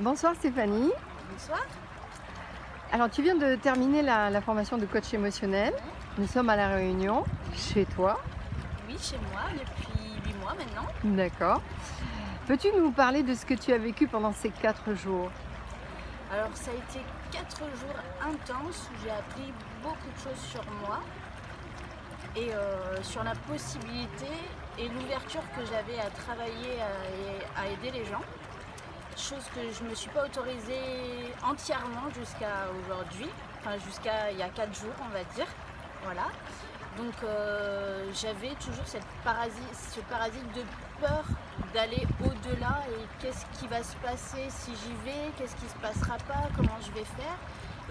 Bonsoir Stéphanie. Bonsoir. Alors tu viens de terminer la formation de coach émotionnel. Nous sommes à La Réunion, chez toi. Oui, chez moi, depuis 8 mois maintenant. D'accord. Peux-tu nous parler de ce que tu as vécu pendant ces 4 jours? Alors, ça a été 4 jours intenses où j'ai appris beaucoup de choses sur moi et sur la possibilité et l'ouverture que j'avais à travailler et à aider les gens. Chose que je ne me suis pas autorisée entièrement jusqu'à aujourd'hui, enfin jusqu'à il y a 4 jours, on va dire. Voilà. Donc j'avais toujours ce parasite de peur d'aller au-delà et qu'est-ce qui va se passer si j'y vais, qu'est-ce qui se passera pas, comment je vais faire.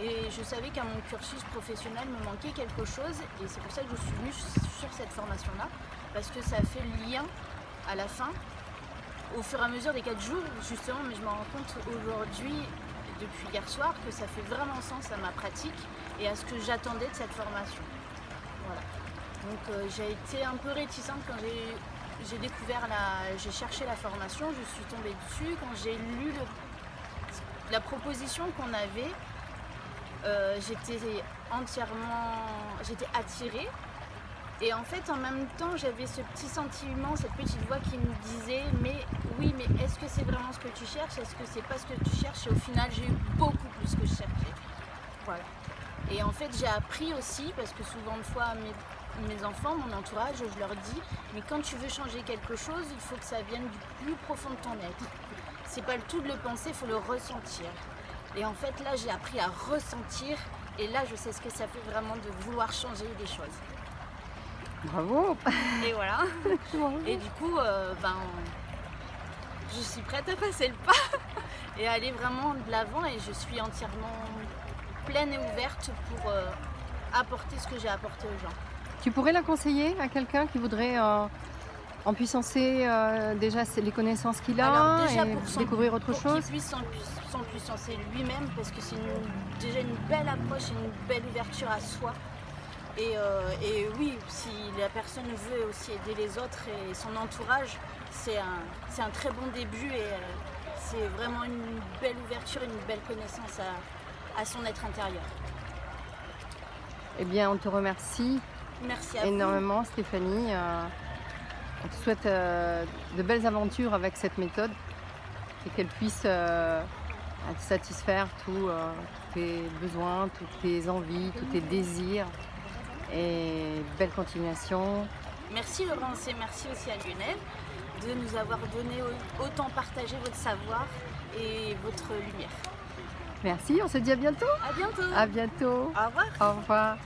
Et je savais qu'à mon cursus professionnel me manquait quelque chose et c'est pour ça que je suis venue sur cette formation-là, parce que ça a fait le lien à la fin, au fur et à mesure des 4 jours justement, mais je me rends compte aujourd'hui, depuis hier soir, que ça fait vraiment sens à ma pratique et à ce que j'attendais de cette formation. Voilà. Donc j'ai été un peu réticente quand j'ai cherché la formation, je suis tombée dessus. Quand j'ai lu la proposition qu'on avait, j'étais attirée. Et en fait, en même temps, j'avais ce petit sentiment, cette petite voix qui me disait mais oui, mais est-ce que c'est vraiment ce que tu cherches? Est-ce que c'est pas ce que tu cherches? Et au final, j'ai eu beaucoup plus que je cherchais. Voilà. Et en fait, j'ai appris aussi, parce que souvent de fois, mes enfants, mon entourage, je leur dis mais quand tu veux changer quelque chose, il faut que ça vienne du plus profond de ton être. C'est pas le tout de le penser, il faut le ressentir. Et en fait, là, j'ai appris à ressentir. Et là, je sais ce que ça fait vraiment de vouloir changer des choses. Bravo. Et voilà. Bravo. Et du coup, je suis prête à passer le pas et à aller vraiment de l'avant. Et je suis entièrement pleine et ouverte pour apporter ce que j'ai apporté aux gens. Tu pourrais la conseiller à quelqu'un qui voudrait empuissancer déjà les connaissances qu'il a. Alors déjà et pour découvrir autre pour chose? qu'il puisse s'empuissancer lui-même, parce que c'est déjà une belle approche et une belle ouverture à soi. Et oui, si la personne veut aussi aider les autres et son entourage, c'est un très bon début et c'est vraiment une belle ouverture, une belle connaissance à son être intérieur. Eh bien, on te remercie Merci à énormément Stéphanie. On te souhaite de belles aventures avec cette méthode et qu'elle puisse satisfaire tous tes besoins, toutes tes envies, tous tes désirs. Et belle continuation. Merci Laurence et merci aussi à Lionel de nous avoir donné autant partagé votre savoir et votre lumière. Merci, on se dit à bientôt. À bientôt. À bientôt. Au revoir. Au revoir.